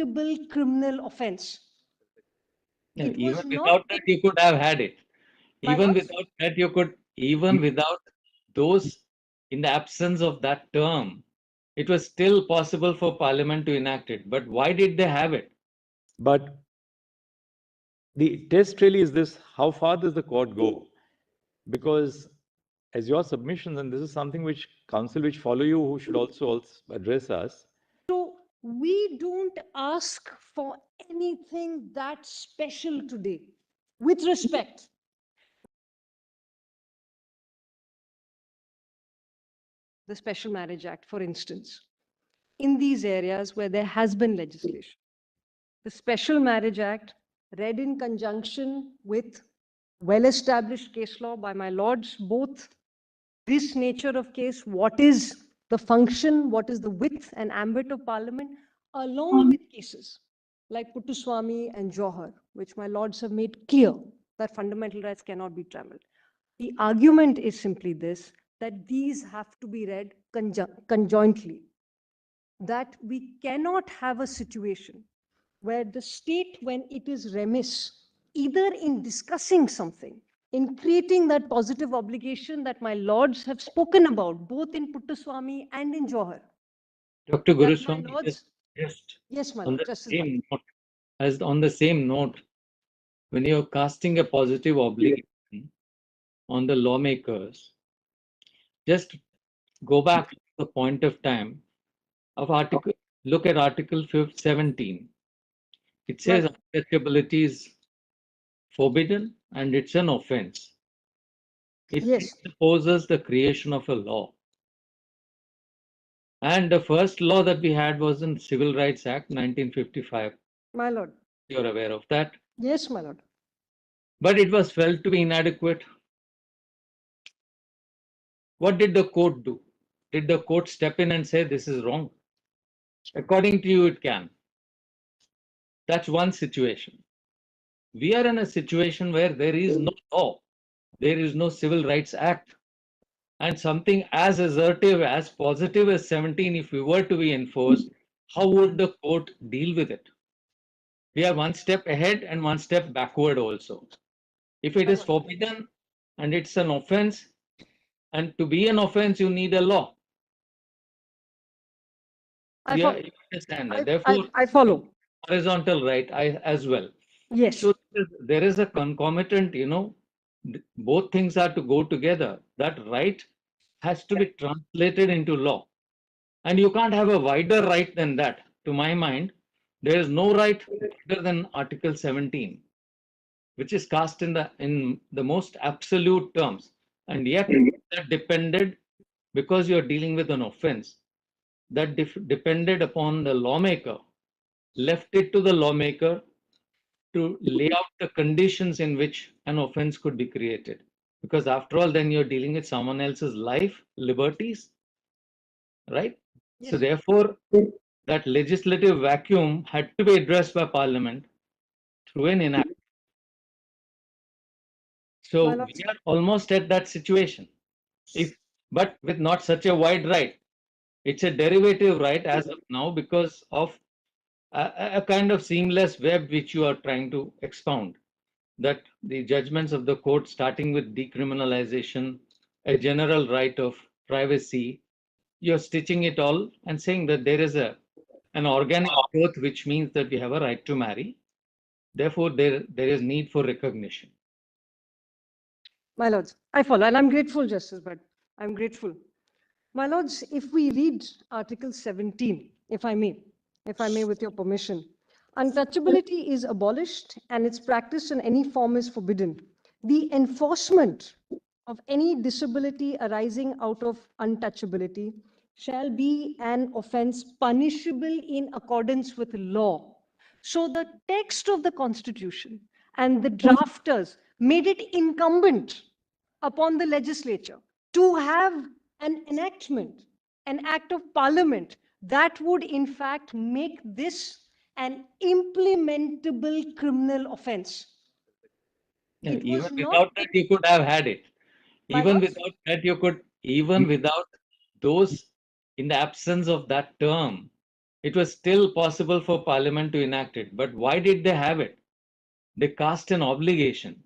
implementable criminal offense. Yeah, It even was without not, that, you could have had it. my Even lords, without that, you could, even without those, in the absence of that term, it was still possible for Parliament to enact it. But why did they have it? But the test really is this: how far does the court go? Because as your submissions, and this is something which counsel which follow you who should also address us. so we don't ask for anything that special today. With respect, the Special Marriage Act, for instance, in these areas where there has been legislation. The Special Marriage Act, read in conjunction with well-established case law by my lords, both this nature of case, what is the function, what is the width and ambit of Parliament, along with cases like Puttaswamy and Johar, which my lords have made clear that fundamental rights cannot be trammeled. The argument is simply this, that these have to be read conjointly, that we cannot have a situation where the state, when it is remiss, either in discussing something, in creating that positive obligation that my lords have spoken about, both in Puttaswamy and in Johar. Dr. That my Guruswamy, lords, just yes, my on lord, the Justice same note, as on the same note, when you're casting a positive obligation on the lawmakers, just go back to the point of time of article, look at Article 17. It says Right. untouchability is forbidden and it's an offense. It Yes, presupposes the creation of a law. And the first law that we had was in Civil Rights Act 1955. my lord. You're aware of that. Yes, my lord. But it was felt to be inadequate. What did the court do? Did the court step in and say this is wrong? According to you, it can. That's one situation. We are in a situation where there is no law, there is no Civil Rights Act. And something as assertive, as positive as 17, if we were to be enforced, how would the court deal with it? We are one step ahead and one step backward also. If it is forbidden and it's an offense, and to be an offense, you need a law. I Yeah, follow. you understand that. Therefore, I follow. horizontal right as well. Yes. So there is a concomitant, both things are to go together. That right has to be translated into law. And you can't have a wider right than that. To my mind, there is no right greater than Article 17, which is cast in the most absolute terms. And yet that depended, because you're dealing with an offense, that depended upon the lawmaker, left it to the lawmaker to lay out the conditions in which an offense could be created. Because after all, then you're dealing with someone else's life, liberties, right? Yes. So therefore, that legislative vacuum had to be addressed by Parliament through an enactment. So we are almost at that situation, but with not such a wide right. It's a derivative right as of now because of a kind of seamless web which you are trying to expound. That the judgments of the court, starting with decriminalization, a general right of privacy, you're stitching it all and saying that there is an organic growth, which means that we have a right to marry. Therefore, there is need for recognition. My lords, I follow, and I'm grateful, Justice, but I'm grateful. My lords, if we read Article 17, if I may, with your permission, untouchability is abolished and its practice in any form is forbidden. The enforcement of any disability arising out of untouchability shall be an offense punishable in accordance with law. So the text of the Constitution and the drafters made it incumbent upon the legislature to have an enactment, an act of parliament that would in fact make this an implementable criminal offense. Yeah, It even was without not, that, you could have had it. my Even lords, without that, you could, even without those, in the absence of that term, it was still possible for Parliament to enact it. But why did they have it? They cast an obligation.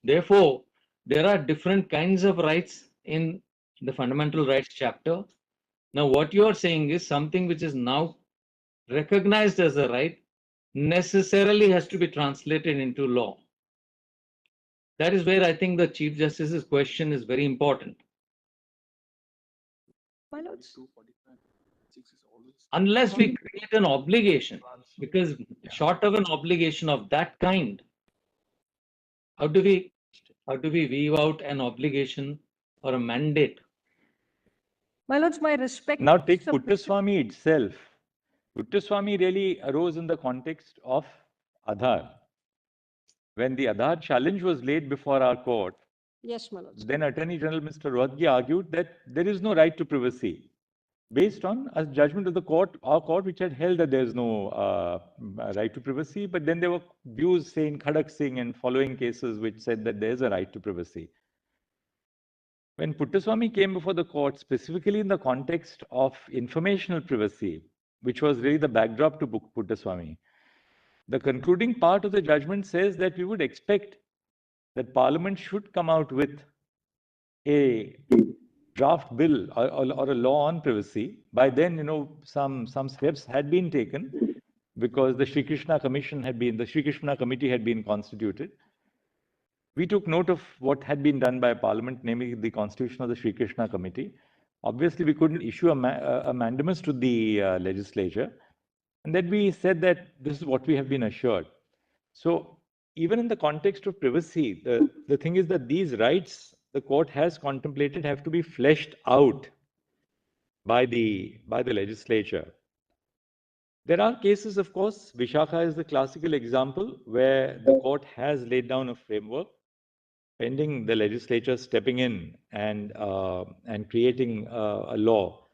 Therefore, there are different kinds of rights in the Fundamental Rights chapter. Now, what you are saying is something which is now recognized as a right necessarily has to be translated into law. That is where I think the Chief Justice's question is very important. My lords. Unless we create an obligation, because short of an obligation of that kind, how do we weave out an obligation or a mandate? My lords, my respect. Now take Puttaswamy itself. Puttaswamy really arose in the context of Aadhaar. When the Aadhaar challenge was laid before our court, Yes, my lords. then Attorney General Mr. Rohatgi argued that there is no right to privacy, based on a judgment of the court, our court, which had held that there is no right to privacy. But then there were views, say in Khadak Singh and following cases, which said that there is a right to privacy. When Puttaswamy came before the court, specifically in the context of informational privacy, which was really the backdrop to Puttaswamy, the concluding part of the judgment says that we would expect that Parliament should come out with a draft bill or a law on privacy. By then, some steps had been taken because the Sri Krishna Committee had been constituted. We took note of what had been done by Parliament, namely the constitution of the Sri Krishna Committee. Obviously, we couldn't issue a mandamus to the legislature. And then we said that this is what we have been assured. So even in the context of privacy, the thing is that these rights the court has contemplated have to be fleshed out by the legislature. There are cases, of course, Vishakha is the classical example where the court has laid down a framework pending the legislature stepping in and creating a law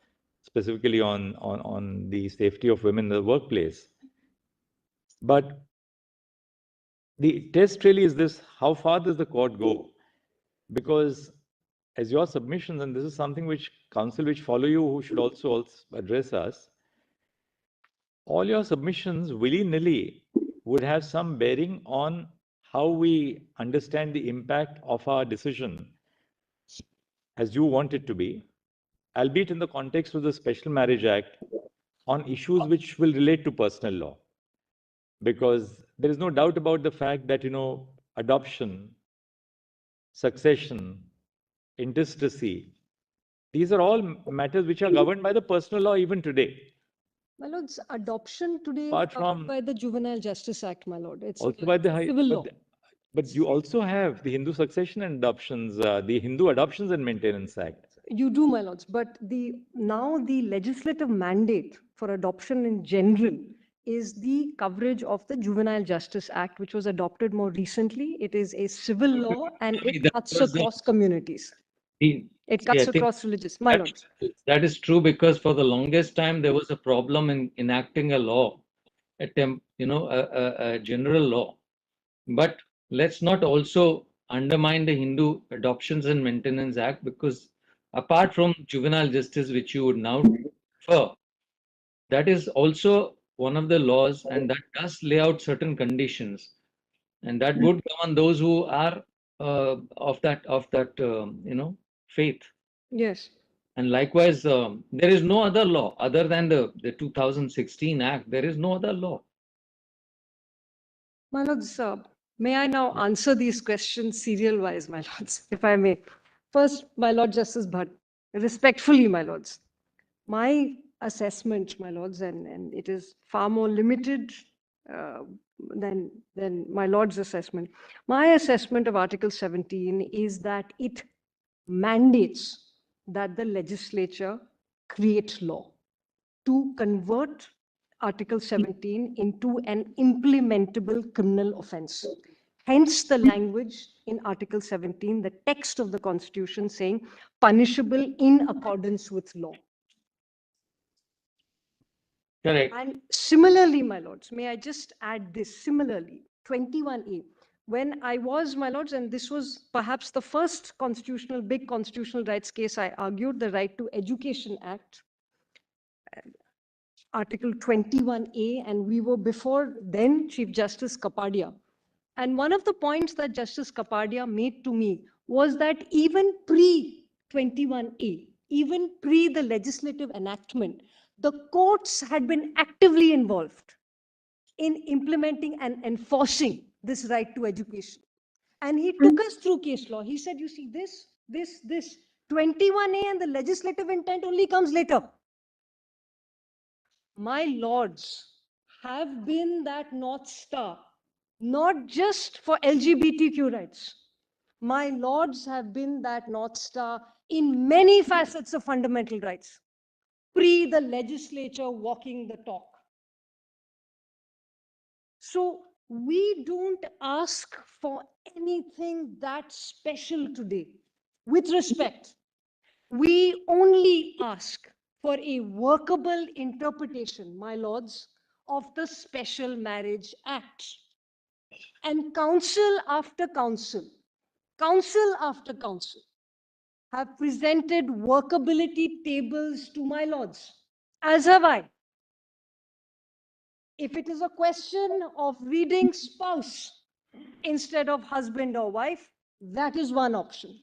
specifically on the safety of women in the workplace. But the test really is this: how far does the court go? Because as your submissions, and this is something which counsel which follow you who should also address us, all your submissions willy-nilly would have some bearing on how we understand the impact of our decision as you want it to be, albeit in the context of the Special Marriage Act, on issues which will relate to personal law. Because there is no doubt about the fact that, adoption, succession, intestacy, these are all matters which are governed by the personal law even today. My lords, adoption today Apart is covered from- by the Juvenile Justice Act, my lord. It's Also by the civil law. But you also have the Hindu Succession and Adoptions, the Hindu Adoptions and Maintenance Act. You do, my lords, but now the legislative mandate for adoption in general is the coverage of the Juvenile Justice Act, which was adopted more recently. It is a civil law and it That cuts was the- across communities. See, It I cuts think across religious. My lords. that is true, because for the longest time there was a problem in enacting a law, a general law. But let's not also undermine the Hindu Adoptions and Maintenance Act, because apart from juvenile justice, which you would now refer, that is also one of the laws, and that does lay out certain conditions, and that would govern those who are of that faith. Yes. And likewise, there is no other law other than the 2016 Act. There is no other law. My lords, may I now answer these questions serial-wise, my lords, if I may. First, my Lord Justice Bhatt, respectfully, my lords, my assessment, my lords, and it is far more limited than my lord's assessment. My assessment of Article 17 is that it mandates that the legislature create law to convert Article 17 into an implementable criminal offense. Hence the language in Article 17, the text of the Constitution saying punishable in accordance with law. Correct. And similarly, my lords, may I just add this, similarly, 21A, when I was, my lords, and this was perhaps the first big constitutional rights case I argued, the Right to Education Act, Article 21A, and we were before then Chief Justice Kapadia. And one of the points that Justice Kapadia made to me was that even pre-21A, even pre the legislative enactment, the courts had been actively involved in implementing and enforcing this right to education. And he took us through case law. He said, you see, this, 21A and the legislative intent only comes later. My lords have been that North Star, not just for LGBTQ rights. My lords have been that North Star in many facets of fundamental rights, pre the legislature walking the talk. So we don't ask for anything that special today. With respect, we only ask for a workable interpretation, my lords, of the Special Marriage Act. And council after council have presented workability tables to my lords, as have I. If it is a question of reading spouse instead of husband or wife, that is one option.